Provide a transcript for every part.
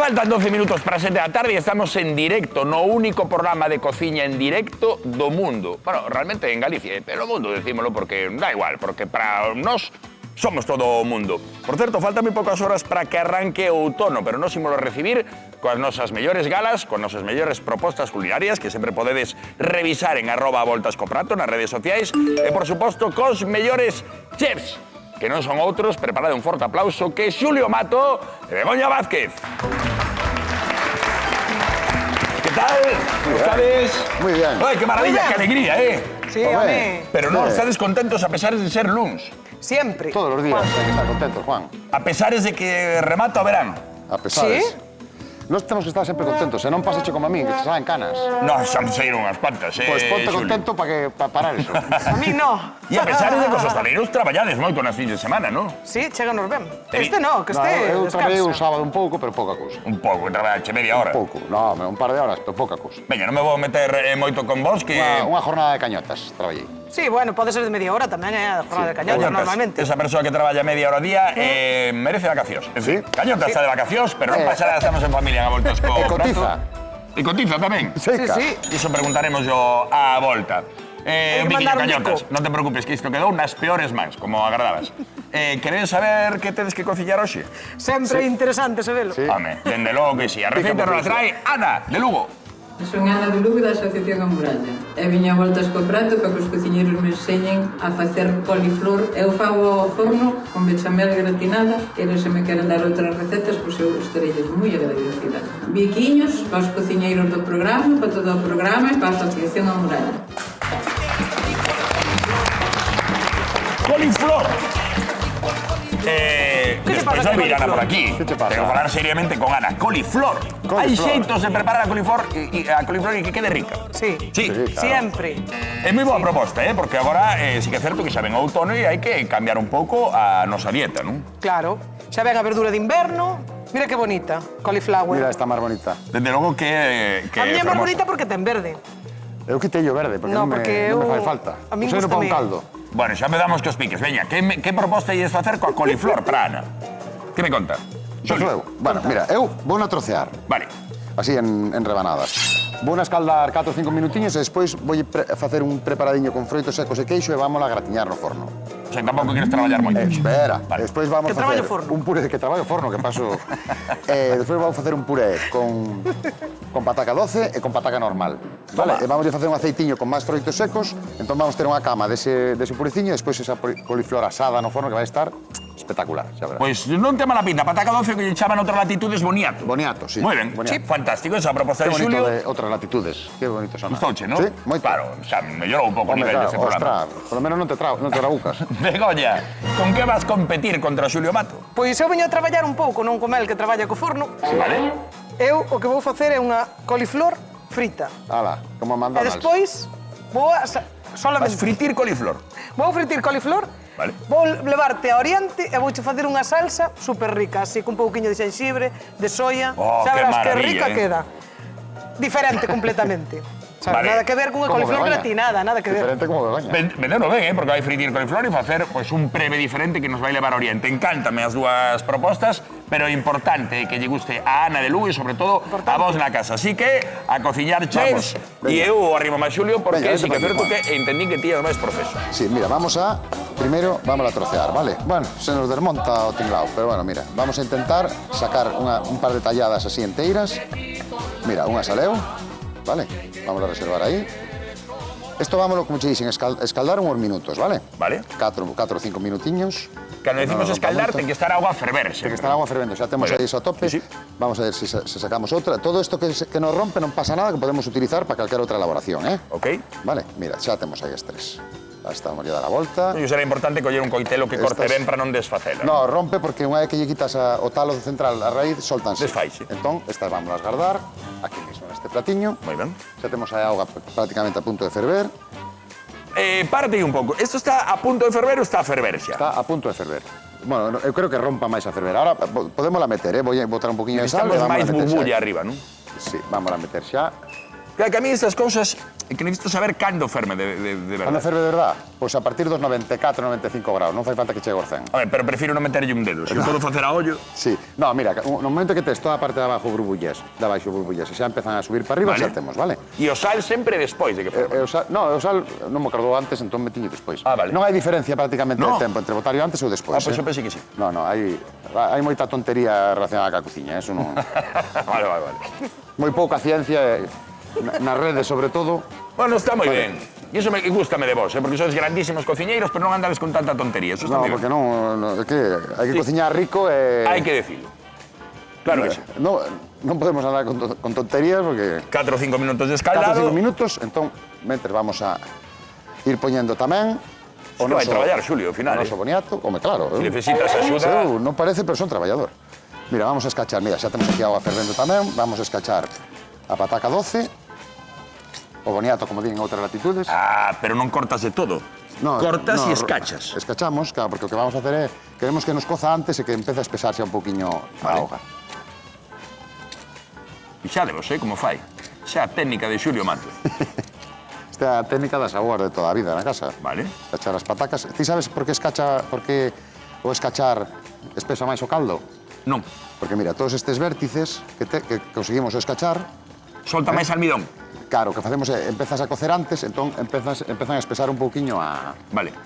Faltan 12 minutos para 7 da tarde e estamos en directo no único programa de cociña en directo do mundo. Bueno, realmente en Galicia, pero o mundo, decímolo, porque da igual, porque para nós somos todo o mundo. Por certo, faltan moi poucas horas para que arranque o outono, pero nós ímolo recibir coas nosas mellores galas, coas nosas mellores propostas culinarias, que sempre podedes revisar en @voltascoprato nas redes sociais, e, por suposto, cos mellores chefs, que non son outros, preparade un forte aplauso, que Xulio Mato e Begoña Vázquez. ¿Qué tal? ¿Cómo estades? Muy bien. ¡Ay, qué maravilla, qué alegría, eh! Sí, a mí. Pero no, estades contentos a pesar de ser luns. Siempre. Todos los días hay que estar contentos, Juan. A pesar de que remata o verán. A pesar. ¿Sí? Nós temos que estar sempre contentos, se non pasache como a mí, que te saben canas. No, xa me saíron unhas cuantas, Pois ponte Xulio? contento para parar eso. A mí no. E a pesar de que os hostaleiros traballades moito nas fins de semana, non? Sí, cheganos ben. Tevi- Este no, que No, este eu traballei un descansa. sábado un pouco, pero pouca cousa. Un pouco, traballache media hora. Pouco, no, un par de horas, pero pouca cousa. Veña, non me vou meter moito con vos, que... Unha jornada de cañotas traballei. Sí, bueno, pode ser de media hora tamén, a jornada de cañotas, normalmente. Esa persoa que traballa media hora ao día merece vacacións. En fin, Cañotas está de vacacións, pero non pasa nada, estamos en familia, a voltas co... E cotiza. E cotiza tamén. Seca. Sí, Iso preguntaremos yo á volta. Hai Un que biquiño mandar un Cañotas, bico. non te preocupes, que isto quedou nas peores mans, como agradabas. Queredes saber que tedes que cociñar hoxe? Sempre é interesante sabelo. Sí. Home, dende logo que si. A receita nos la trae Ana, de Lugo. Son Ana de Lugo da Asociación A Muralla e viña a voltas co prato para que os cociñeiros me enseñen a facer coliflor. Eu fago ao forno con bechamel gratinada e se me queren dar outras recetas, pois eu estarei moi agradecida. Biquiños para os cociñeiros do programa, para todo o programa e para a Asociación A Muralla. Coliflor. te Despois pasa vai con vir Ana coliflor? por aquí. Que te pasa? Tengo que falar seriamente con Ana. Coliflor. Hai xeitos de preparar a coliflor e que quede rica. Sí. Sí. claro. Siempre. É moi boa proposta, porque agora sí que é certo que xa ven o outono e hai que cambiar un pouco a nosa dieta, non? Claro. Xa ven a verdura de inverno. Mira que bonita, cauliflower. Mira esta máis bonita. Dende logo que a mí é máis fermosa. bonita porque ten verde. Eu quitei o verde, porque No, non me porque eu- fai falta. a min Usei para un gústame. caldo. Bueno, xa empezamos cos piques. Veña, que proposta ides facer coa coliflor para Ana? Que me conta? Xulio. Bueno, mira, eu vou na trocear, Vale. así en rebanadas. Vou na escaldar 4 ou 5 minutiños e despois vou facer un preparadiño con froitos secos e queixo e vámola a gratiñar no forno. O sea, tampouco queres traballar moito. Espera, Vale. despois vamos Que a traballo facer forno. un puré, que traballo forno, que paso... despois vamos a facer un puré con pataca doce e con pataca normal. Vale? E vamos a facer un aceitiño con máis froitos secos, entón vamos ter unha cama dese pureciño e despois esa coliflor asada no forno que vai estar espectacular, xa verás. Pois non te mala pinta. Pataca doce que lle chaman outras latitudes boniato. Boniato, sí. Moi ben. Boniato. Sí, fantástico esa proposta Qué de bonito Xulio. de outras latitudes. Qué bonito son. Gustouche, non? Sí, moito. Claro, xa mellorou un pouco o Hombre, nivel claro, deste programa. ostras, por lo menos non te trabucas. Begoña, con que vas competir contra Xulio Mato? Pois eu veño a traballar un pouco, non como el que traballa co forno. Vale? Eu o que vou facer é unha coliflor frita. Ala, como E McDonald's. despois vou a Vas solamente fritir coliflor. vou fritir coliflor. Vale. Vou levarte a Oriente e vouche facer unha salsa super rica, así con un pouquiño de xenxibre, de soia. Oh, Xa qué verás que maravilla, rica queda. Diferente completamente. Sabe, Vale. nada que ver cunha Como coliflor Begoña. gratinada, nada que ver. Diferente como Begoña. Vendelo ben, porque vai fritir coliflor e facer pois, un breve diferente que nos vai levar a Oriente. Encántame as dúas propostas, pero é importante que lle guste a Ana de Lugo e, sobre todo, a vos na casa. Así que, a cociñar chefs, e eu arrimo máis Xulio, porque Venga, sí que é vete certo pa que entendí que tías máis profeso. Sí, mira, primero vamos a trocear, ¿vale? Bueno, se nos desmonta o tinglao, pero bueno, mira, vamos a intentar sacar un par de talladas así enteiras. Mira, unha saleu, ¿vale? Vamos a reservar aí. Esto vámonos, como che dixen, escaldar uns minutos, ¿vale? Vale. 4 ou 5 minutiños. Cando decimos No, escaldar, moito. ten que estar a agua a ferver. Ten que estar a agua fervendo, xa temos Muy aí bien. iso a tope. Sí, sí. Vamos a ver se sacamos outra. Todo isto que nos rompe non pasa nada, que podemos utilizar para calquera outra elaboración, ¿eh? Ok. Vale, mira, xa temos aí as tres. Aí estamos a dar a volta. E será importante coller un coitelo que corte Estas- ben para non desfacela. No, rompe porque unha vez que lle quitas o talo central, a raíz, soltanse. Desfaise. Entón, estas vamos a guardar aquí mismo neste platiño. Moi ben. Xa temos a auga prácticamente a punto de ferver. Párate aí un pouco. Isto está a punto de ferver ou está a ferver xa? Está a punto de ferver. Bueno, eu creo que rompa máis a ferver. Ahora podemos la meter, Vou botar un poquinho de sal. Estamos e vámola máis meter xa. bubulla arriba, non? Sí, vamos a meter xa. Claro, que a mí estas cousas é que necesito saber cando ferme de Cando verdade. ferve de verdad? Pois a partir dos 94, 95 graus, non fai falta que chegue aos 100. A ver, pero prefiro non meterlle un dedo. Se eu podo facer a ollo... Sí, no, mira, no momento que tes toda a parte de abaixo burbullés, e xa empezan a subir para arriba, Vale. xa temos, vale? E o sal sempre despois de que ferme. O sal non me acordou antes, entón metiño despois. Ah, vale. Non hai diferencia prácticamente No. de tempo entre botarlo antes ou despois. Ah, pois eu pensei que sí. No, hai moita tontería relacionada ca cociña, eso non... Vale. Moi pouca ciencia, nas redes sobre todo. Bueno, está moi ben. E iso me gústame de vos, porque sois grandísimos cociñeiros, pero non andades con tanta tontería. Eso está No, moi porque ben. non, é que hai que Sí. cociñar rico e... Hai que decirlo. Claro que sí. Non podemos andar con tonterías porque... 4 ou 5 minutos de 4 escaldado. ou 5 minutos, entón, mentre vamos a ir poñendo tamén O que vai traballar, Xulio, ao final. o noso boniato, home, claro. Se necesitas axuda... Eu non parece, pero son traballador. Mira, vamos a escachar, mira, xa temos aquí agua fervendo tamén, vamos a escachar a pataca doce, o boniato, como din en outras latitudes. Ah, pero non cortas de todo. Cortas e escachas. Escachamos, claro, porque o que vamos a hacer é, queremos que nos coza antes e que empece a espesarse un poquinho a Vale. auga. Fixadevos, como fai. Xa a técnica de Xulio Mato. Esta é a técnica das aguas de toda a vida na casa. Vale. Escachar as patacas. Ti sabes por que o escachar espesa máis o caldo? Non. Porque mira, todos estes vértices que conseguimos escachar, Solta máis almidón. claro, o que facemos é, empezas a cocer antes, entón empezan a espesar un pouquiño a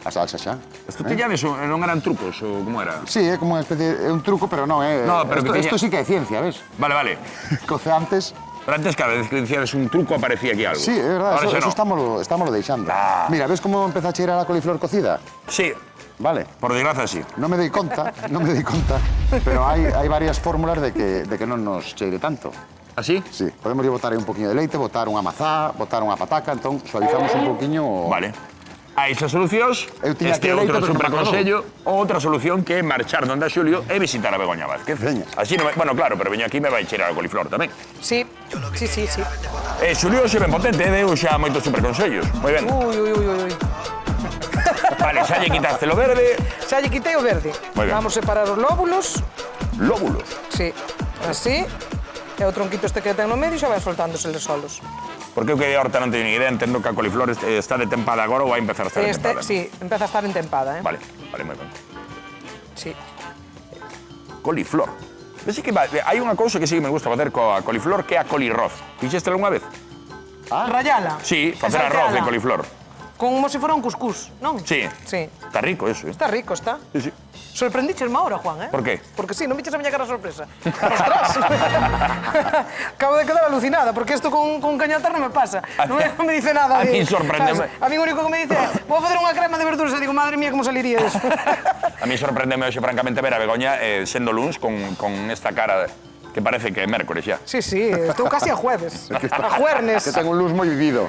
salsa xa. Isto tiñades, non eran trucos, ou como era? Sí, é como unha especie, é un truco, pero non é... No, pero que Isto sí que é ciencia, ves? Vale. Coce antes... Pero antes, cada vez que dicíades un truco, aparecía aquí algo. Sí, é verdade, Ahora xa eso non. estámoslo deixando. Ah. Mira, ves como empeza a cheirar a coliflor cocida? Sí, Vale. por desgracia, sí. Non me dei conta, pero hai varias fórmulas de que non nos cheire tanto. Así? Sí, podemos botar aí un poquinho de leite, botar unha mazá, botar unha pataca, entón suavizamos un poquinho... Vale. Hai esas solucións, Eu tiña este aquí leite, outro pero non me superconsello, outra solución que é marchar donde a Xulio e visitar a Begoña Vázquez. Veña. Así non me... Bueno, claro, pero veño aquí me vai cheirar a coliflor tamén. Sí. Xulio xe ben potente, deu xa moitos superconsellos. Moi ben. Ui. Vale, xa lle quitaste lo verde. Xa lle quitei o verde. Moi ben. Vamos separar os lóbulos. Lóbulos. Sí, así. E o tronquito este que ten no medio xa vai soltándose os solos. Porque eu que de horta non teño ni idea, entendo que a coliflor está de tempada agora ou vai empezar a estar de tempada. Sí, empeza a estar en tempada, Vale, moi ben. Sí. Coliflor. Ves que hai unha cousa que sí que me gusta facer coa coliflor, que é a colirroz. Fixeste algunha vez? Rayala. Sí, E facer arroz de salteala. coliflor. Como se fora un cuscús, non? Sí. Sí. Está rico eso, Está rico, está. Sí. Sorprendichesme ahora, Juan, Por qué? Porque sí, non viches a miña cara sorpresa. Ostras. Acabo de quedar alucinada, porque isto con cañatar non me pasa. Non me dice nada. A mí sorpréndeme. A mí o único que me dice é, vou facer unha crema de verduras, e digo, madre mía, como saliría eso. A mí sorprendeme hoxe, francamente, ver a Begoña sendo luns con esta cara que parece que é mércores xa. Sí, estou casi a jueves. A juernes. Que ten un luz moi vivido.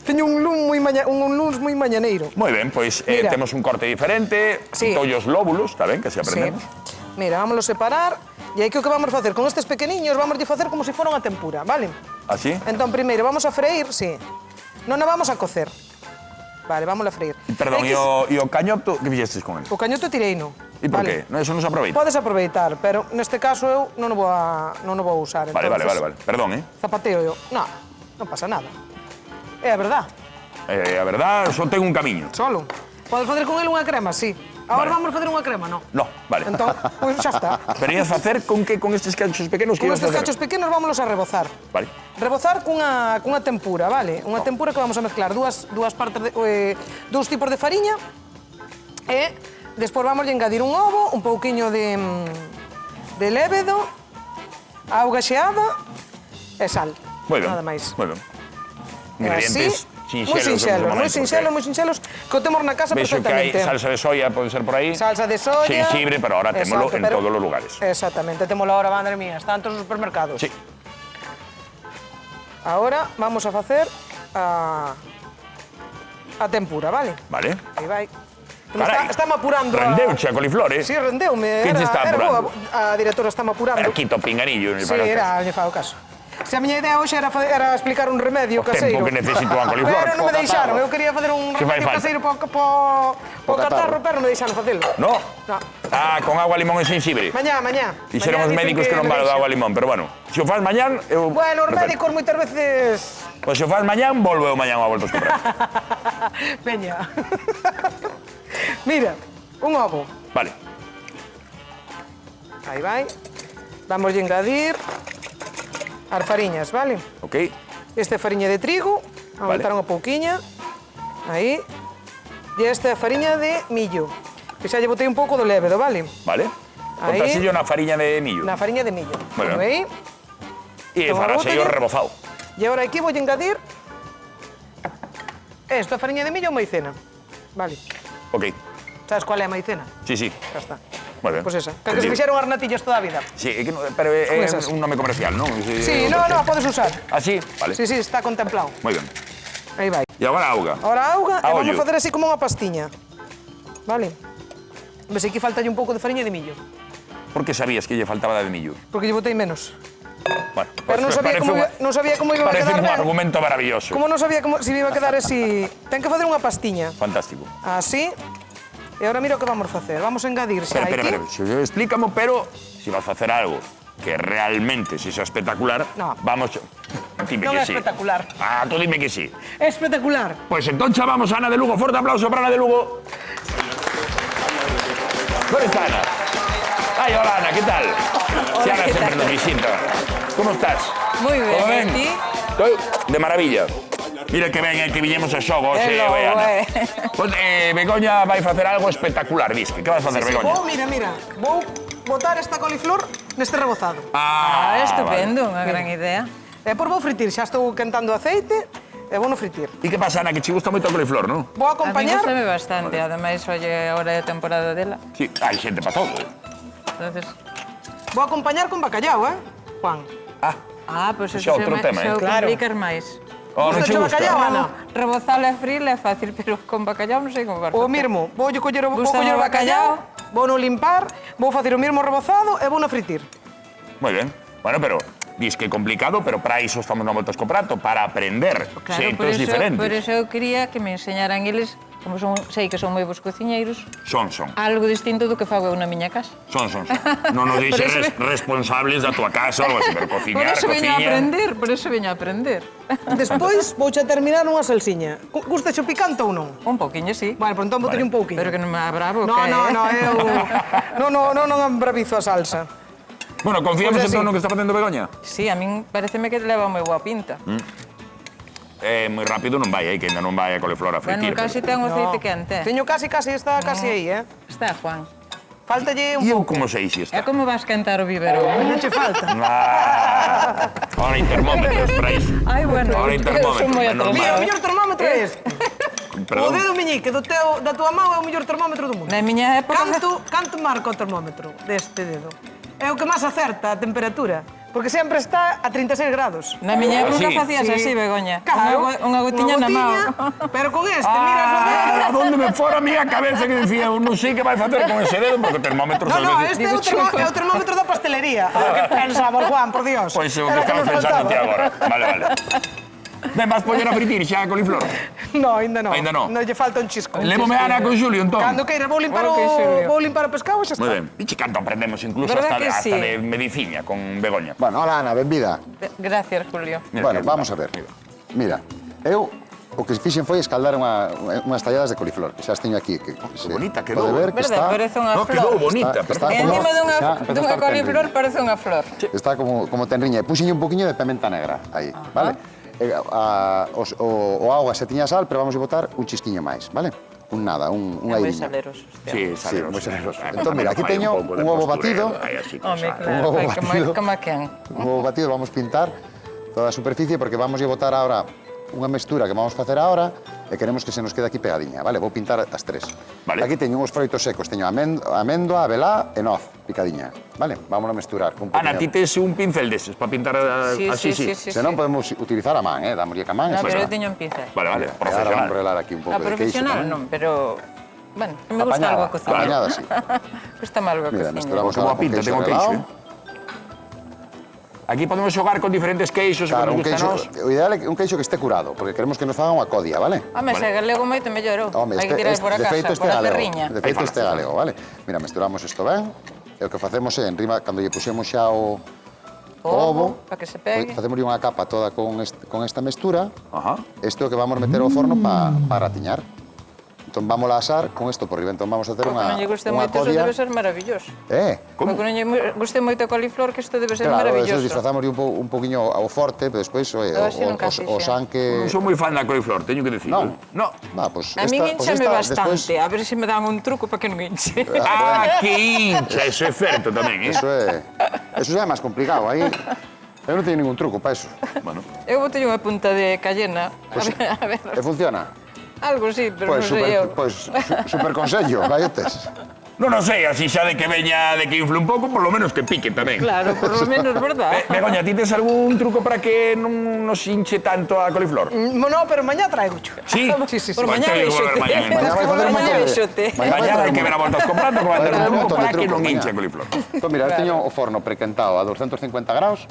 Teño un luns moi mañaneiro. Moi ben, pois Mira. temos un corte diferente, Sí. tollos lóbulos, está ben, que se Sí. aprendemos. Mira, vámonos separar. E aí que o que vamos facer con estes pequeniños, vamos facer como se fora unha tempura, vale? Así? Entón, primeiro, vamos a freír, sí. Non a vamos a cocer. Vale, vamos a freír. Perdón, Hai que- e o cañoto, que fixestes con él? O cañoto tireino. E por qué? No, eso non se aproveita? Podes aproveitar, pero neste caso eu non o vou usar. Vale. Perdón, Zapateo eu. Non pasa nada. É a verdad. A verdad, só ten un camiño. Solo. Podes facer con el unha crema, sí. Agora Vale. vamos facer unha crema, non? No, vale. Entón, pois xa está. Pero ias facer con que con estes cachos pequenos que Con ibas estes facer? cachos pequenos vámonos a rebozar. Vale. Rebozar cunha tempura, vale? Unha tempura que vamos a mezclar dúas partes dous tipos de fariña e despois vamos a engadir un ovo, un pouquiño de lévedo, auga xeada e sal. Moi ben. Nada máis. Moi ben. E Ingredientes así, sinxelos. moi sinxelos, que o temos na casa Vexo que hai perfectamente. salsa de soia, pode ser por aí. Salsa de soya. Xenxibre, pero ahora témolo Exacto, en pero- todos os lugares. Exactamente, témolo ahora, madre mía, está en todos os supermercados. Sí. Ahora vamos a facer a tempura, vale? Vale. Aí vai. Carai, Está apurando. Rendeuche a coliflor, Sí, rendeume. Que te está apurando? A directora está apurando. Era quito pinganillo, me Sí, lle fao caso. Se a miña idea hoxe era explicar un remedio O tempo caseiro. que necesito a coliflor. Pero non me deixaron, eu quería facer un Que fai remedio falta? caseiro po catarro, pero non me deixaron facelo. No? No. Ah, con agua, limón e xenxibre. Mañá. Dixeron os Mañá dicen médicos que non me vale o deixan. agua, limón, pero bueno, se o faz mañán, eu... Bueno, os médicos moitas veces... Pois se o faz mañán, volvo eu mañán a volta a comprar. Veña. Mira, un ovo. Vale. Aí vai. Vamos a engadir as fariñas, vale? Ok. Esta é fariña de trigo, vamos Vale. botar unha pouquiña. Aí. E esta é fariña de millo, que xa lle botei un pouco do lévedo, vale? Vale. Aí. Contasillo na fariña de millo. Na fariña de millo. Bueno. Bueno, aí. E Toma, farasello bótalle. rebozado. E agora aquí vou engadir esta fariña de millo ou maicena. Vale. Ok. Sabes cuál é a maicena? Sí, sí. Xa está. Moi ben. Pois esa. Que se fixeron as natillas toda a vida. Sí, é que pero é Con esas. un nome comercial, non? Sí, no, podes usar. Ah, sí? Vale. Sí, está contemplado. Moi ben. Aí vai. E agora auga. Ahora auga A e vamos ollo. facer así como unha pastiña. Vale? Ves, aquí faltalle un pouco de fariña de millo, Por que sabías que lle faltaba da de millo? porque lle botei menos. Bueno, Pero non sabía como iba a Parece quedar un ben. argumento maravilloso. Como non sabía se iba a quedar así... Ten que facer unha pastiña. Fantástico. Así. E agora mira o que vamos facer. Vamos a engadir xa Espera, aquí. explícamo, pero si vas a hacer algo que realmente si sea espectacular, No. vamos... Dime Non que é sí. espectacular. Ah, tú dime que sí. Espectacular. Pues entonces vamos a Ana de Lugo. Fuerte aplauso para Ana de Lugo. ¿Dónde está Ana? Ay, hola Ana, ¿qué tal? Si Ana ¿qué siempre tal? nos visita. ¿Cómo estás? Muy bien, ¿Todo ¿y ben? ti? Estoy de maravilla. Mira que ven, que viñemos a xogo, É xe, logo, Ana. é. Pues, Begoña vai facer algo espectacular, disque. Que vas facer, Begoña? Mira. Vou botar esta coliflor neste rebozado. Ah, estupendo, vale. unha gran idea. E por vou fritir, xa estou quentando aceite e vou no fritir. E que pasa, Ana, que che gusta moito a coliflor, non? Vou A mí acompañar... gustame bastante, ademais, oye, ahora é a temporada dela. Sí, hai xente para todo. Entonces, Vou acompañar con bacallao, Juan. pues Xa eso outro tema, se o Claro. complicas máis. Oh, non Gusta che o gusta? bacallao, Ana? Rebozala e frila é fácil, pero con bacallao non sei como vas O facer. mismo, vou coller o Gústame o bacallao, vou no limpar, vou facer o mismo rebozado e vou no fritir. Moi ben. Bueno, pero dis que é complicado, pero para iso estamos na Volta Escoprato, para aprender Claro, xeitos diferentes. por eso eu quería que me enseñaran eles, como sei que son moi bons cociñeiros, Son. algo distinto do que fago eu na miña casa. Son. Non nos Por deixes eso- responsables da tua casa ou algo así, pero Por cociñar, eso veño a cociña... aprender, por eso veño a aprender. Despois vouche terminar unha salsiña. Gusta xo picante ou non? Un pouquiño, sí. Vale, pues entón botelle un pouquinho. Pero que non me abra a boca, eu... non embravizo a salsa. Bueno, confiamos Pois é, entón sí. no que está facendo Begoña? Sí, a min pareceme que leva moi boa pinta. Moi rápido non vai, que ainda non vai a coliflor a Bueno, fritir. casi ten o aceite quente. Teño casi, está casi aí, Está, Juan. Faltalle un E eu pouco. como sei se É está? como vas cantar o biberón. Non che falta. Ah, ahora hai termómetros para iso. Ai, bueno, Ahora hai eu son termómetros, moi menos Mira, o mal. mellor termómetro é este. O Perdón. dedo meñique da tua mão é o mellor termómetro do mundo. Na miña época... Canto marca o termómetro deste dedo? É o que máis acerta a temperatura, porque sempre está a 36 grados. Na miña época Así? facías Sí. así, Begoña. Claro, Unha gotiña na mão. Pero con este, miras o dedo. Ah, onde me fora a miña cabeza que dicía, eu non sei que vai facer con ese dedo, porque o termómetro No, ás veces... este é o termómetro da pastelería. Que pensamos, Juan, por Dios. Pois é o que Era estamos nos pensando ti faltaba. agora. Vale. Ben, vas poñer a fritir xa a coliflor? No, ainda non. Ainda non. Non lle falta un chisco. Lévome a Ana con Xulio, entón. Cando queira, vou limpar Ok, Xulio. o pescado e xa está. Moi ben. Iche canto aprendemos incluso Verdad hasta, que sí? hasta de medicina con Begoña. Bueno, hola Ana, benvida. Gracias, Julio. Mira, Bueno, vamos a ver. Mira, eu o que fixen foi escaldar unhas talladas de coliflor, que xa as teño aquí. Que se bonita quedou. pode ver que Verdad, está, parece unha No, flor. quedou bonita, Está- perdón. está como- Encima xa empeza a dunha estar coliflor tenriña. parece unha flor. Está como tenriña. E puxenlle un poquinho de pementa negra aí, vale? O auga se tiña sal, pero vamos a botar un chisquiño máis, vale? Un nada, un É moi airiño. saleros. hostia. Sí, Sí, saleroso. moi saleroso. Ah, Entón, mira, aquí fai teño pouco de un ovo postureo, batido. aí así con Home, sal. claro, ovo fai batido. como a quen. Un ovo batido, vamos pintar toda a superficie porque vamos a botar ahora unha mestura que vamos facer ahora e queremos que se nos quede aquí pegadiña, vale? Vou pintar as tres. Vale. Aquí teño uns froitos secos, teño améndoa, abelá e noz picadiña, vale? Vámonos a mesturar con un Ana, ti poquinho. tes un pincel deses para pintar así, sí. Se non podemos utilizar a man, damoslle ca man. No, e pero xa eu está. teño un pincel. Vale, E ahora vamos a profesional. relar aquí un pouco A de queixo profesional tamén. non, pero... Bueno, me gusta algo a cocinar. apañada, sí. Gusta algo a Mira, cocinar. mesturamos Como ahora a pinta, con tengo queixo queixo, relao. Aquí podemos xogar con diferentes queixos, Claro, como un nos gusta a queixo, nós. o ideal é un queixo que este curado, porque queremos que nos faga unha codia, vale? Home, se galego moito mellor. Home, Hai que tirar por a de casa, feito este por a galego. terriña. De feito este galego, vale? Mira, mesturamos isto ben. E o que facemos é, enriba, cando lle puxemos xa o ovo, para que se pegue. facemos unha capa toda con esta mestura. Ajá. Isto é o que vamos meter ao forno para ratiñar. Entón, vamos a asar con isto por riba. Entón, vamos a hacer Porque non lle guste moito, iso codia. debe ser maravilloso. Como? Porque non lle guste moito a coliflor, que isto debe ser Claro, eso maravilloso. disfrazamos un poquinho ao forte, pero despois o nunca san fixen. que... Non sou moi fan da coliflor, teño que dicir. Non. No. Va, pues A min hinchame bastante, despois- a ver se me dan un truco para que non hinche. Ah, que hincha, eso é certo tamén, eh? Eso xa é máis complicado, aí... Eu non teño ningún truco para eso. Bueno. Eu botei unha punta de cayena. A ver, E funciona? algo sí, pero Pois non sei eu. super consello, galletes. Non o sei, así xa de que veña, de que infle un pouco, por lo menos que pique tamén. Claro, por lo menos, verdad? Begoña, ti tes algún truco para que non nos hinche tanto a coliflor? No, pero mañá traigo yo. Sí? Sí. Por Pues mañá te digo volver véxote. mañá, Mañá vai facer un Mañá montón de... véxote. Mañá hai que ver a voltas comprando, que vai ter un truco para que non hinche a coliflor. Entón, mira, eu teño o forno prequentado a 250 graus.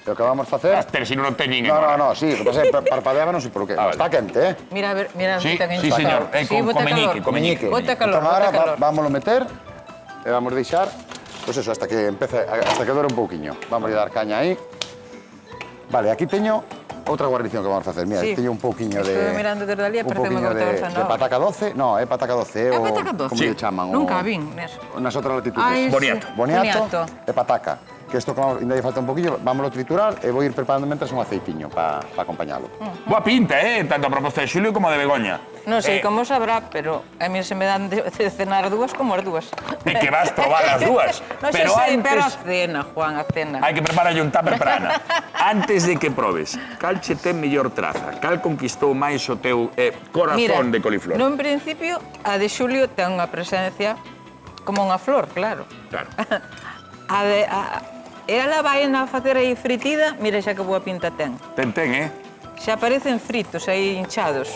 E o que vamos facer... Pero si non o teñen No, sí, o que pasa é que parpadeaba non sei por qué. Ah, vale. Está quente, eh? Mira, a ver, mira, Sí, ten sí, señor. Con bota meñique, calor. con meñique. Bota calor, Entón, ahora bota calor. vámoslo meter e vamos deixar, pois eso, hasta que dure un pouquiño. Vamos a dar caña aí. Vale, aquí teño outra guarnición que vamos a facer. Mira, Sí. teño un pouquiño de... Estuve mirando desde ali, un pareceme pouquiño que de botaba zanahoria. pataca doce. No, é pataca doce, é É o... pataca doce? Como lle chaman? Nunca a vin neso. Nas outras latitudes. Ai, Boniato. Boniato e pataca. Que isto, como ainda lle falta un poquillo, vámoslo triturar e vou ir preparando mentres un aceitiño para acompañalo. Boa pinta, tanto a proposta de Xulio como a de Begoña. Non sei como sabrá, pero a mí se me dan de cenar dúas como as dúas. E que vas probar as dúas. Non sei, pero a cena, Juan, a cena. Hai que prepararlle un tupper para Ana. Antes de que probes, cal che ten mellor traza? Cal conquistou máis o teu corazón de coliflor? No, en principio, a de Xulio ten unha presencia como unha flor, claro. Claro. E ela vai a facer aí fritida, mira xa que boa pinta ten. Ten, Xa aparecen fritos aí hinchados.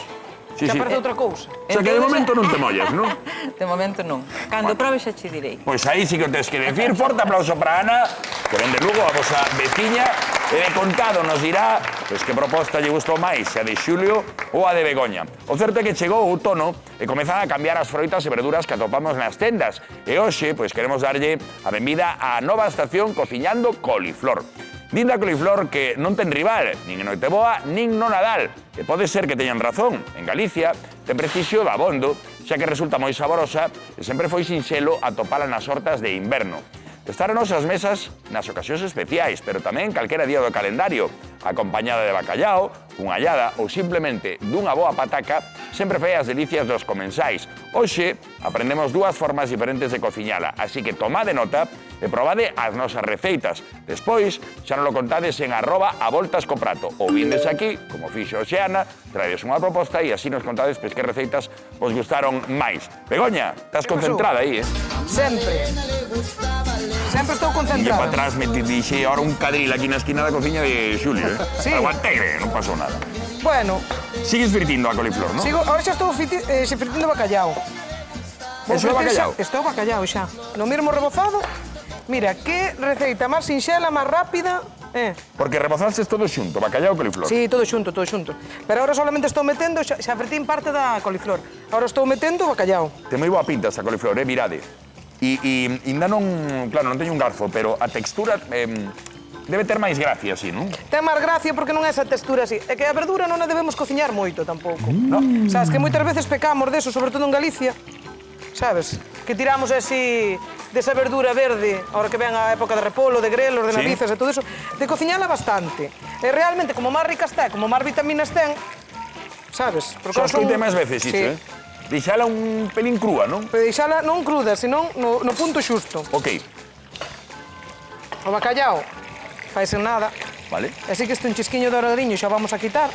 Sí, Xa sí. parece outra cousa. O sea que de momento non te mollas, non? De momento non. Cando probes xa che direi. Pois aí sí que o tens que decir. Forte aplauso para Ana, que ven de Lugo, a vosa veciña. E de contado nos dirá pois, que proposta lle gustou máis, a de Xulio ou a de Begoña. O certo é que chegou o outono e comezan a cambiar as froitas e verduras que atopamos nas tendas. E hoxe, pois queremos darlle a benvida á nova estación Cociñando Coliflor. Dinda coliflor que non ten rival, nin en Noiteboa, nin no Nadal. E pode ser que teñan razón. En Galicia ten prestigio de abondo, xa que resulta moi saborosa e sempre foi sinxelo atopala nas hortas de inverno. Estar nas nosas mesas nas ocasións especiais, pero tamén calquera día do calendario, acompañada de bacallao, unha allada ou simplemente dunha boa pataca, sempre fai as delicias dos comensais. Hoxe aprendemos dúas formas diferentes de cociñala, así que tomade nota e probade as nosas receitas. Despois, xa non lo contades en @avoltascoprato ou vindes aquí, como fixo Oceana, traedes unha proposta e así nos contades pois, que receitas vos gustaron máis. Begoña, estás concentrada aí, Sempre. Sempre estou E para concentrada. atrás me dixe ahora un cadril aquí na esquina da cociña de Xulio, Sí. Aguantei, non pasou nada. Bueno, Sigues fritindo a coliflor, non? ahora xa estou fritindo bacallao. Eso é bacallao? Estou bacallao xa. No mesmo rebozado. Mira, que receita máis sinxela, máis rápida. Porque rebozaste todo xunto, bacallao e coliflor. Sí, todo xunto, todo xunto. Pero ahora solamente estou metendo, xa fretín parte da coliflor. Ahora estou metendo o bacallao. Ten moi boa pinta esta coliflor, mirade. E ainda non, claro, non teño un garfo, pero a textura debe ter máis gracia así, non? Ten máis gracia porque non é esa textura así. É que a verdura non a debemos cociñar moito tampouco. No. Sabes que moitas veces pecamos deso, sobre todo en Galicia. Sabes? Que tiramos así desa verdura verde, ahora que ven a época de repolo, de grelos, de Sí. navizas e todo eso, de cociñala bastante. E realmente, como máis rica está, como máis vitaminas ten, sabes? Porque Só ahora son- escoitei máis veces iso, Sí. Deixala un pelín crúa, non? Pero deixala non cruda, senón no punto xusto. Ok, O bacallao faise nada. vale. Así que este un chisquiño de oradiño xa vamos a quitar.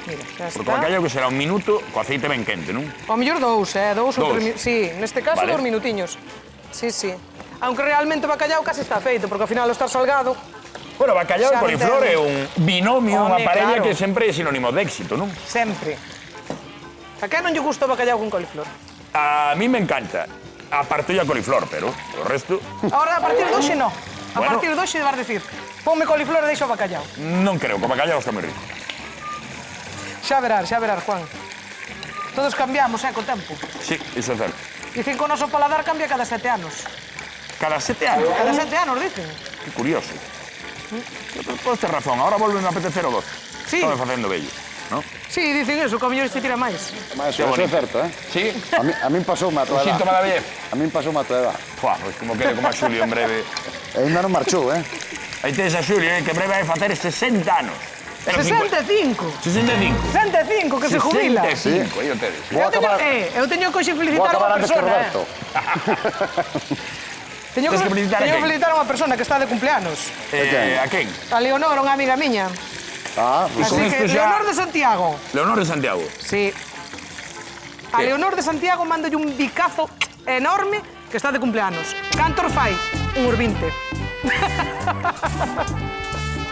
Mira, xa Porque o está. bacallao que será un minuto co aceite ben quente, non? O mellor dous ou Dous. 3 minutos. Sí, neste caso Vale. 2 minutiños. Sí, sí. Aunque realmente o bacallao casi está feito, porque ao final o estar salgado. Bueno, bacallao e Xa coliflor é entendo. un binomio, unha Home, parella claro. que sempre é sinónimo de éxito, non? Sempre. A que non lle gusta o bacallao con coliflor? A mí me encanta. A parte a coliflor, pero o resto... Ahora, a partir de hoxe, no. A partir de hoxe vas decir, ponme coliflor e deixo o bacallao. Non creo, que o bacallao está moi rico. Xa verás, Juan. Todos cambiamos, co tempo. Sí, iso é certo. Dicen que o noso paladar cambia cada 7 anos. Cada 7 anos. Cada 7 anos, dicen. Que curioso. Podes ter razón, ahora volve a apetecer o doce. Sí. Estaba facendo bello, non? Sí, dicen eso, que o mellor se tira máis. Mas eso é certo, eh? Sí? A min pasou a O tua síntoma da edad. vellez. A min pasou a tua edad. Fua, pois como quede como a Xulio en breve. E ainda non marchou, eh? Aí tedes a Xulio, que en breve vai facer 60 anos. Pero 65. 65. 65, que se jubila. 65, aí o tedes. Vou acabar- Eu teño que hoxe Vou felicitar a acabar unha antes que persona, Roberto. Teño Tens que felicitar a teño que quen? felicitar a unha persona que está de cumpleanos. A quen? A Leonor, unha amiga miña. Ah, pues Así con que, esto ya- Leonor de Santiago. Leonor de Santiago. Sí. A ¿Qué? Leonor de Santiago mándolle un bicazo enorme que está de cumpleanos. Cantor fai? Un urbinte.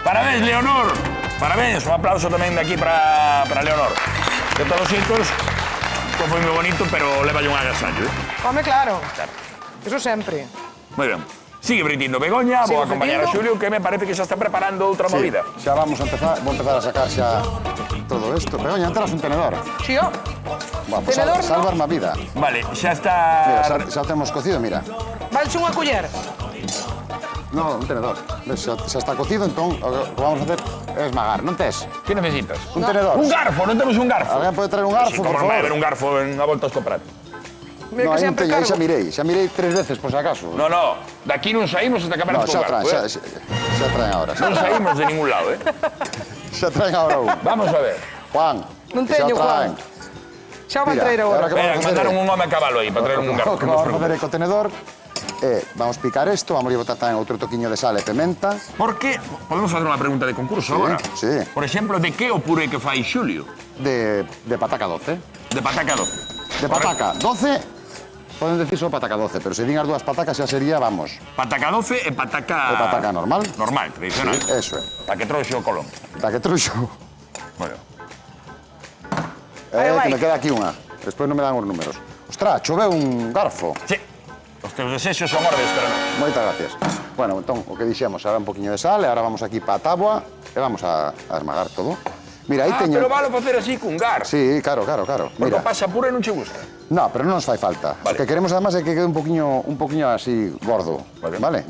Parabéns, Leonor. Parabéns, un aplauso tamén de aquí para Leonor. De todos os xeitos, foi moi bonito, pero leva un agasallo, Home, claro. Eso sempre. Moi ben. Sigue brindando Begoña, vou Sigo acompañar a brindando. Xulio, que me parece que xa está preparando outra sí, movida. xa vamos a empezar, vou empezar a sacar xa todo isto. Begoña, enteras un tenedor. Xío, Bueno, pues Tenedor, no. salvarme a vida. Vale, xa Mira, está... xa temos cocido, mira. valse unha culler. No, un tenedor. Ves, xa está cocido, entón o que vamos a hacer é esmagar, non tes? Que necesitas? Un tenedor. Un garfo, non temos un garfo. Alguén pode traer un garfo, Sí, por como non vai favor? haber un garfo en a volta aos copratos. Mira No, que aí non sempre teño, aí cargo. xa mirei 3 veces, por si acaso. No, daqui non saímos hasta que No, aparezca xa o traen, garfo, xa traen ahora. Non saímos de ningún lado, Xa traen agora un. Vamos a ver. Juan, Non que xa teño, traen. Xa o van Mira, traer ahora agora. que vamos Espera, a que facer mandaron un home a cabalo aí para traer un garfo. O que vamos a facer é co tenedor vamos picar isto, vamos a botar tamén outro toquiño de sal e pementa. Por que? Podemos facer unha pregunta de concurso agora? sí. Por exemplo, de que o puré que fai Xulio? De pataca 12. De pataca 12. De pataca 12, poden decir só pataca 12, pero se din as dúas patacas xa sería, vamos, Pataca 12 e pataca... E pataca normal. Normal, tradicional. eso é. A que trouxe o Colón. Da que truxo. Bueno. Aí vai. Que me queda aquí unha. Despois non me dan os números. Ostras, choveu un garfo. Sí. Os teus desexos son ordes, pero non. Moitas gracias. Bueno, entón, o que dixemos, ahora un poquinho de sal, e ahora vamos aquí pa a táboa e vamos a esmagar todo. Mira, aí teño... Pero vale facer así cun gar. Sí, claro. Porque Mira. o pasa puré non che gusta. No, pero non nos fai falta. Vale. O que queremos además é que quede un poquinho así gordo, Vale.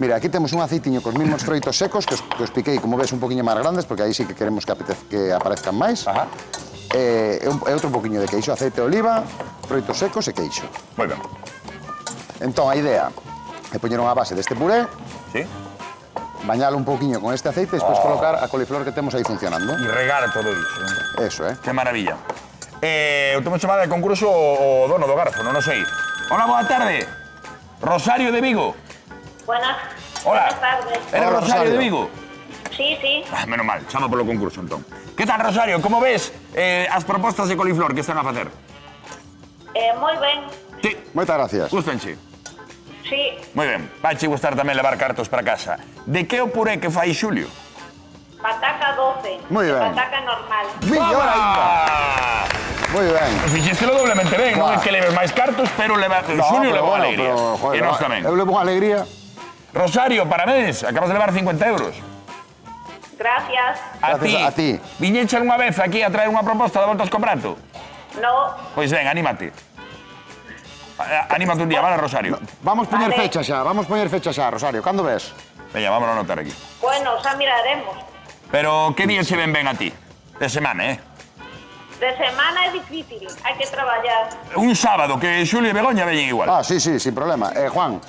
Mira, aquí temos un aceitiño cos mesmos froitos secos que os piquei, como ves, un poquinho máis grandes, porque aí sí que queremos que aparezcan máis. Ajá. E outro poquinho de queixo, aceite de oliva, froitos secos e queixo. Moi ben. Entón, a idea é poñer unha base deste puré, Sí? bañalo un poquinho con este aceite e despois colocar a coliflor que temos aí funcionando. E regar todo iso. Eso, Que maravilla. Eu temos chamada de concurso o dono do garfo, non o sei. Hola, boa tarde. Rosario de Vigo. Buenas. Hola. Buenas tardes. Eres Hola, Rosario de Rosario. Vigo? Sí, sí. Menos mal, chama polo concurso, entón. Que tal, Rosario? Como ves as propostas de coliflor que están a facer? Moi ben. Sí, Moitas gracias. gustanche. Sí. Moi ben, vaiche gustar tamén levar cartos para casa. De que o puré que fai Xulio? Pataca 12. Moi ben. Pataca normal. Millor ainda. Moi ben. Fixéstelo doblemente ben, non é Buah. que leves máis cartos, pero Xulio levou bueno, alegría. joder, E nós tamén. Eu levo unha alegría. Rosario, parabéns, acabas de levar 50 euros. Gracias. Gracias a ti. Viñeche algunha vez aquí a traer unha proposta de voltas co prato? No. Pois ben, anímate. Anímate un día, vale, Rosario? Vamos poñer Vale. fecha xa, Rosario. Cando ves? Veña, vámonos a anotar aquí. Bueno, xa miraremos. Pero que día se ven ben a ti? De semana, De semana é difícil. Hai que traballar. Un sábado, que Xulio e Begoña veñen igual. Ah, sí, sin problema. Juan,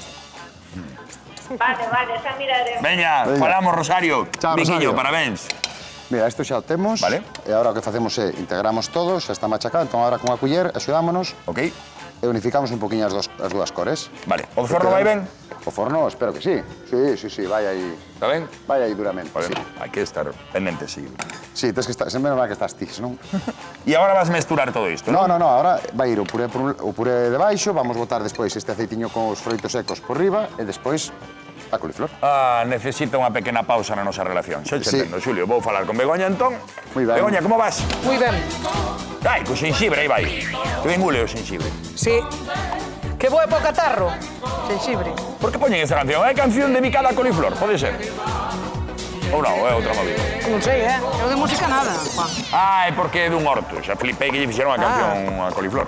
Vale, xa miraremos. Veña, Veña. falamos, Rosario. Chao, Viquiño, Rosario. parabéns. mira, isto xa o temos. Vale. E agora o que facemos é integramos todo, xa está machacado, entón agora con a culler axudámonos Ok, e unificamos un poquinho as dúas cores. vale. O forno vai ben? O forno, espero que sí. Sí, vai aí. Está ben? Vai aí duramente. Vale, Sí, hai que estar pendente, sí. sí tens que estar, sempre mal que estás ti, non? E agora vas mesturar todo isto, No, non? ahora vai ir o puré, o puré de baixo, vamos botar despois este aceitiño con os froitos secos por riba e despois a coliflor. Ah, necesita unha pequena pausa na nosa relación. Xa te Sí. entendo, Xulio. Vou falar con Begoña, entón. Moi ben. Begoña, como vas? Moi ben. Ai, co xenxibre, aí vai. Que ben hule o xenxibre. Sí. Que boa para o catarro. Xenxibre. Por que poñen esta canción? É canción dedicada a coliflor, pode ser? Ou non, é outra movida? Non sei, Eu de música nada, Juan. Ah, é porque é dun horto. Xa flipei que lle fixeron a canción a coliflor.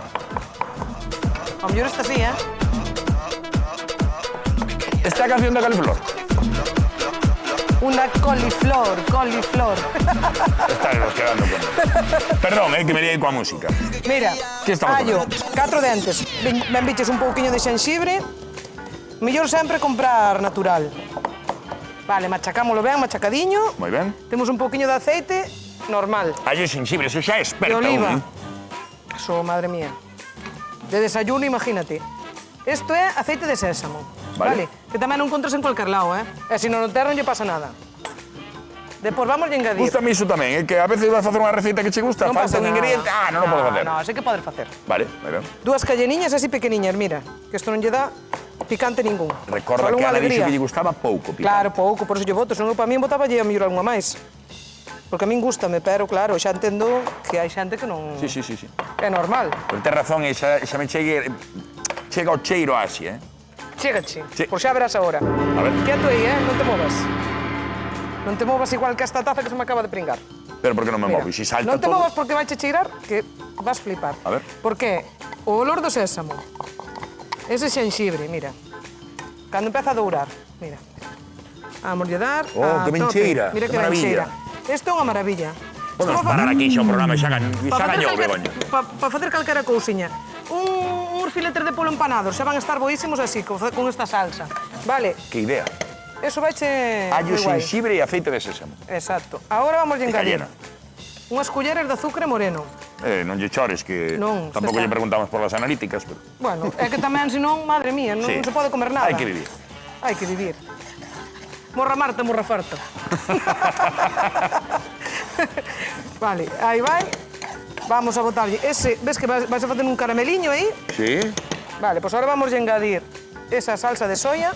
O mellor está así, Esta é a canción da coliflor? Una coliflor. Estamos quedando con... Perdón, que me liei coa música. Mira, Que estamos allo, 4 dentes. Ben biches un pouquiño de xenxibre. Mellor sempre comprar natural. Vale, machacámoslo ben, machacadiño. Moi ben. Temos un pouquiño de aceite normal. Allo e xenxibre, eso xa é De experta. oliva. un, Eso, madre mía. De desayuno, imagínate. Isto é aceite de sésamo. Vale. Que tamén non encontras en cualquier lado, E se non o ter non lle pasa nada. Depois vamos a engadir. Gústame iso tamén, que a veces vas facer unha receita que che gusta, Non falta pasa un nada. ingrediente, non o podo facer. No, sei que podes facer. Vale, moi ben. 2 calleniñas así pequeniñas, mira. Que isto non lle dá picante ningún. Recorda Solo que unha Ana dixo alegría. que lle gustaba pouco, picante. Claro, pouco, por eso lle voto. Senón para min botaba lle a mellor algunha máis. Porque a min gústame, pero claro, xa entendo que hai xente que non... Sí. É normal. Pero ten razón, xa me chega o cheiro así, Chégache. Sí. Pois xa verás agora. A ver. Quieto aí, Non te movas. Non te movas igual que esta taza que se me acaba de pringar. Pero por que non me Mira, movo? E se salta non te todo... movas porque vai che cheirar que vas flipar. A ver. Porque o olor do sésamo, ese xenxibre, mira. Cando empeza a dourar, mira. Vamos a dar Oh, a que ben tope. cheira, Mira que que ben maravilla. cheira. Isto é unha maravilla. Podemos parar aquí xa o programa, xa gañou, Begoña. Para facer calquera cousiña. Uns filetes de polo empanados, xa van a estar boísimos así, con esta salsa. Vale, Que idea. eso vaiche Allo, moi guai. xenxibre e aceite de sésamo. Exacto. Agora vamos a engadir callena. unhas colleres de azúcar moreno. Non lle chores, que Non, tampouco está. lle preguntamos por las analíticas, pero... Bueno, é que tamén, senón, madre mía, non Sí. se pode comer nada. Hai que vivir. Hai que vivir. Morra Marta, morra farta. Vale, aí vai. Vamos a botarlle ese... Ves que vais a facer un carameliño aí? Sí? Vale, pois agora vamos a engadir esa salsa de soia.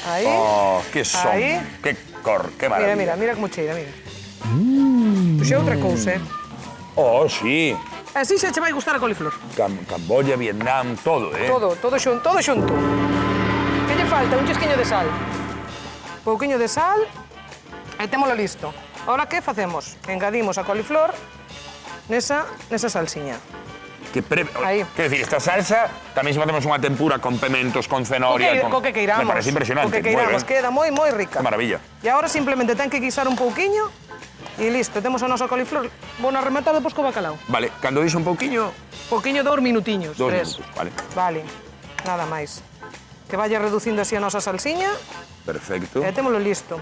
Aí. Oh, que son, Aí. que cor, que Mira, maravilla. mira como cheira, mira. Pois é outra cousa, Oh, sí. Así xa che vai gustar a coliflor. Camboya, Vietnam, todo, Todo xunto. Que lle falta? Un chisquiño de sal. Pouquiño de sal e témolo listo. Ahora que facemos? Engadimos a coliflor nesa salsiña. Quer Aí. decir, esta salsa tamén se facemos unha tempura con pementos, con cenoria... Co que queiramos. Me parece impresionante. Co que queiramos, queda moi rica. Que maravilla. E agora simplemente ten que guisar un pouquiño e listo, temos a nosa coliflor. Vou a rematar depois co bacalao. Vale, cando dixo un pouquiño... Pouquiño, 2 minutiños. 2 3. minutos, vale. Vale, nada máis. Que vaya reducindo así a nosa salsiña Perfecto. e témolo listo.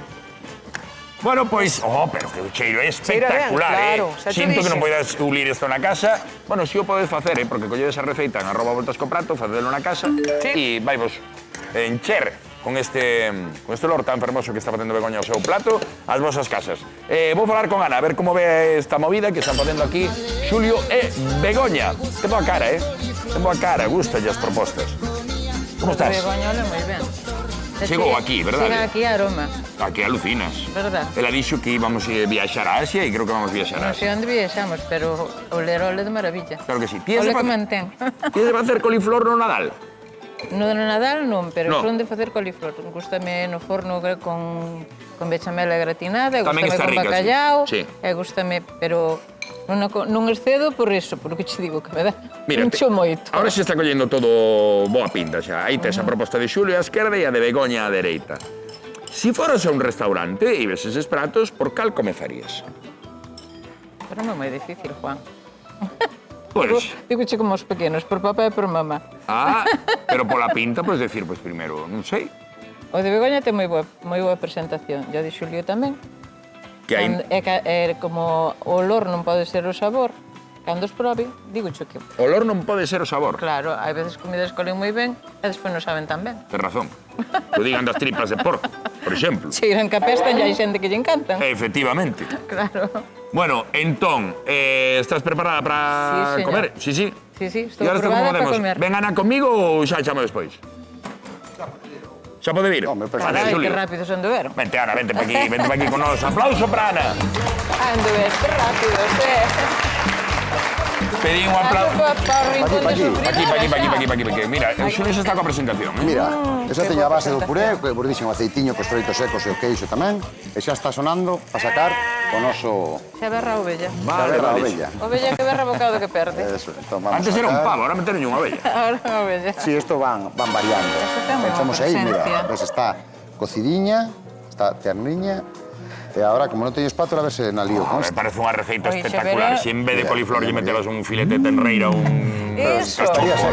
Bueno, pois... Oh, pero que o cheiro é Cheira ben, espectacular, claro, xa te Sinto que non dixen. poidas ulir isto na casa. Bueno, si o podes facer, porque colledes a receita en @voltascoprato, facedelo na casa e vaivos encher con este olor tan fermoso que está facendo Begoña o seu plato ás vosas casas. Vou falar con Ana, a ver como ve esta movida que están facendo aquí Xulio e Begoña. Ten boa cara, Ten boa cara, gustalle as propostas. Como estás? Begoña, ole, moi ben. Chegou aquí, verdade? Chega aquí a Aroma, Aquí alucinas. verdad. Ela dixo que íbamos a viaxar a Asia e creo que vamos a viaxar a Non sei Asia. onde viaxamos, pero oler ole de maravilla. Claro que sí. Ole que mantén. Tienes de facer coliflor no Nadal? No Nadal non, pero No. son de facer coliflor. Gústame no forno con bechamela gratinada, e Tamén gústame está con rica, bacallau, sí. e gústame, pero non excedo por iso, por o que che digo, que me dá Mira, mucho moito. Ahora se está collendo todo boa pinta xa. Aí tes a proposta de Xulio á esquerda e a de Begoña á dereita. Si foras a un restaurante e ves eses pratos, por cal comezarías? Pero non é moi difícil, Juan. Pois, Digoche como os pequenos, por papá e por mamá. pero pola pinta, pois decir, pois primeiro, non sei, O de Begoña ten moi boa presentación. E o de Xulio tamén. que hai... É como o olor non pode ser o sabor. Cando os probe, digo que O olor non pode ser o sabor. claro, hai veces comidas que olen moi ben e despois non saben tan ben. Ten razón. Que digan das tripas de porco, por exemplo. Cheiran que apestan e hai xente que lle encantan. Efectivamente. Claro. Bueno, entón, estás preparada para Sí, señor. comer? Sí, sí. Sí, estou E agora preparada como para podemos? comer. Ven Ana comigo ou xa chamo despois? Xa pode vir? Home, perfecto. A ver, Carai, que Xulio. rápido son de ver. Vente, Ana, vente pa aquí con nos. Aplauso para Ana. Ando ver, que rápido, Pedí un aplauso. Aquí. Aquí. Mira, o Xulio xa está coa presentación. Mira, esa teña a base do puré, que vos dixen o aceitiño cos froitos secos e o queixo tamén, e xa está sonando para sacar o noso... Xa berra a ovella. Vale. Ovella. Ovella que berra bocado que perde. Eso, entón vamos Antes a era un sacar. pavo, ahora meteron unha ovella. Ahora a ovella. Sí, isto van variando. Eso ten unha Echamos aí, mira, presencia. ves, está cocidiña, está terniña, e agora, como non teño espátula, a ver se na lío con Me isto. parece unha receita Oye, espectacular. Xavier. Si en vez de Mira, coliflor lle mira, meteras un filete de tenreira, un... Eso.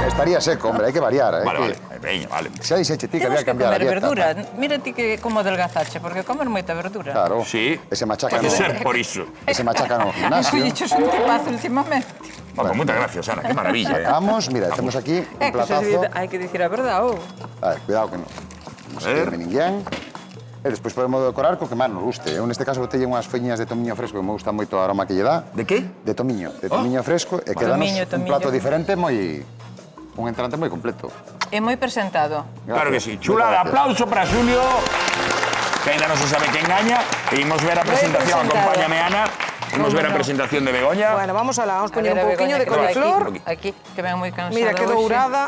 Estaría seco, hombre, hai que variar. Vale. Veña, vale. Xa dixeche ti que Temos había que que cambiar a comer dieta. verdura. Mira ti que como adelgazache, porque comer moita verdura. Claro. Sí. Ese machaca Pode no, ser por iso. ese machaca no gimnasio. Filichos un tipazo últimamente. Bueno, moitas gracias, Ana. Que maravilla, Vamos, mira, temos aquí un É que platazo. hai que dicir a verdade, ou? A ver, cuidado que non. Non se ver. queme ninguén. E despois podemos decorar co que máis nos guste. Eu neste caso botelle unhas feiñas de tomiño fresco que me gusta moito o aroma que lle dá. De que? De tomiño fresco e quedanos un Tomiño. plato diferente moi... un entrante moi completo. É moi presentado. Claro que sí. Gracias. Chulada, Gracias. aplauso para Xulio, que ainda non se sabe quen gaña. E imos ver a presentación, presentado. acompáñame Ana. Imos ver a presentación de Begoña. Bueno, vamos A alá, vamos poñer ver, un a pouquiño de Begoña, que vai coliflor. Aquí, que ven moi cansada. Mira, que hoxe. dourada.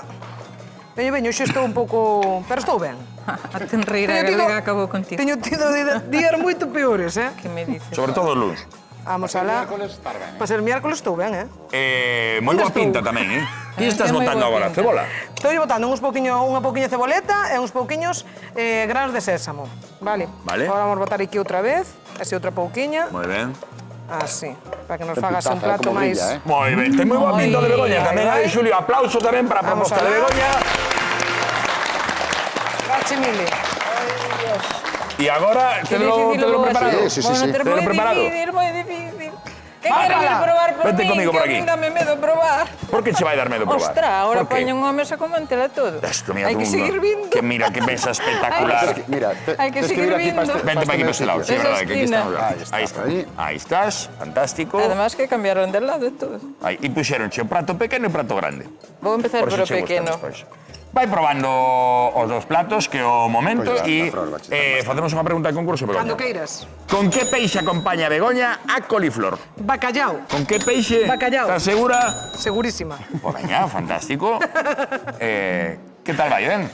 Veño, xe estou un pouco... Pero estou ben. A tenreira galega acabou contigo. Teño tido días moito peores, Que me dices? Sobre todo os luns. Vamos alá. Para ser miércoles estou ben, Moi boa estou? pinta tamén, eh? Que estás Ten moi notando boa agora? pinta. Cebola? Estou botando unha pouquiña ceboleta e uns pouquiños granos de sésamo. Vale. Vale. Agora vamos botar aquí outra vez. Así outra pouquiña. Moi ben. Así. Para que nos Ten fagas un pintaza, plato como máis... brilla, Moi ben. Ten moi boa Moi pinta de Begoña tamén. vai. Aí, Xulio, aplauso tamén para a Vamos proposta de alá. Begoña. Grazie mille. E agora, tedelo preparado? Sí. Tedelo preparado? Moi difícil. Que Anda. queres probar por Vente min, comigo por que aquí. a min dame medo probar. Por que che vai dar medo probar? Ostras, ahora Por qué? poñen unha mesa como entela todo. Esto, mira Hai tú, que seguir vindo. Que mira, que mesa espectacular. Mira, Hai que tes seguir vir aquí vindo. Vente para aquí para este lado, sí, Esa verdad, que aquí esquina. estamos. Ahí está, ahí. Ahí estás, fantástico. Además que cambiaron de lado e todo. Aí, e puxeronche o prato pequeno e o prato grande. Vou empezar por o si che gustan pequeno. despois. Vai probando os dos platos, que é o momento, Pois e va, proba, facemos unha pregunta de concurso, Begoña. Cando queiras. Con que peixe acompaña Begoña a coliflor? Bacallao. Con que peixe? Bacallao. Estás segura? Segurísima. Pois veña, fantástico. Que tal vai, ben?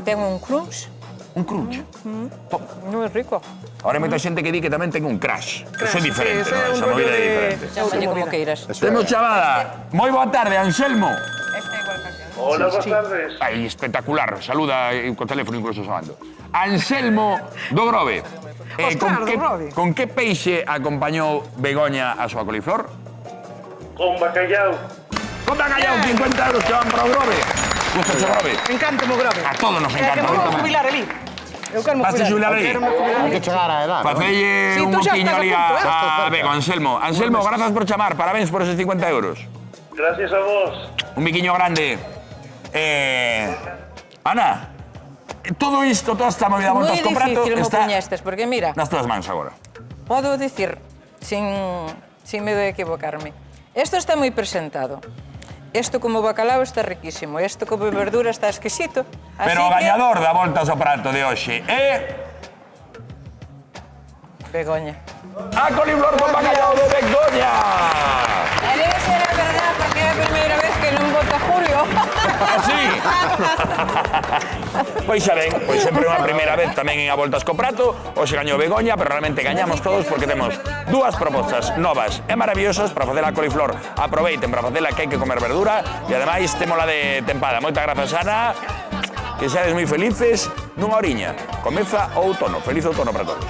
Ten un crunch. Un crunch. Non é rico. Ahora hai moita xente que di que tamén ten un crash. Eso é diferente, ese non? é un Esa rollo movida é de- diferente. Chámalle como queiras. Temos chamada. Moi boa tarde, Anselmo. Esta é igual que aquela. Hola, boas tardes. Ai, espectacular. Saluda co teléfono incluso chamando. Anselmo do Grove. Ostras, do Grove. Con que peixe acompañou Begoña a súa coliflor? Con bacallao. Con bacallao, 50 euros que van para o Grove. Gusta o Grove? Encanta mo grave. A todos nos É que encanta. me vou jubilar ali. Eu quero me Vas a jubilar ali? Quero me jubilar Hai ali. que chegar a edad. Facelle Sí, un tú xa moquiño estás a ali punto, ¿eh? a Bego, Anselmo. Anselmo, grazas por chamar. Parabéns por esos 50 euros. Gracias a vos. Un biquiño grande. Ana, todo isto, toda esta movida Moi voltas co prato difícil mo está puñestes, porque mira, nas túas mans agora. podo dicir, sin medo de equivocarme, isto está moi presentado. Isto como bacalao está riquísimo, isto como verdura está exquisito. Así Pero o que... gañador da volta ao prato de hoxe é Begoña. a coliflor con bacalao de Begoña. E debe ser a verdade, porque é a primeira vez que non vota Julio. Así. Pois xa ben, pois sempre unha primeira vez tamén en a voltas co prato. Hoxe gañou Begoña, pero realmente gañamos todos porque temos dúas propostas novas e maravillosas para facer a coliflor. Aproveiten para facela, que hai que comer verdura, e ademais témola de tempada. Moitas grazas, Ana. Que seades moi felices nunha oriña. Comeza o outono. Feliz outono para todos.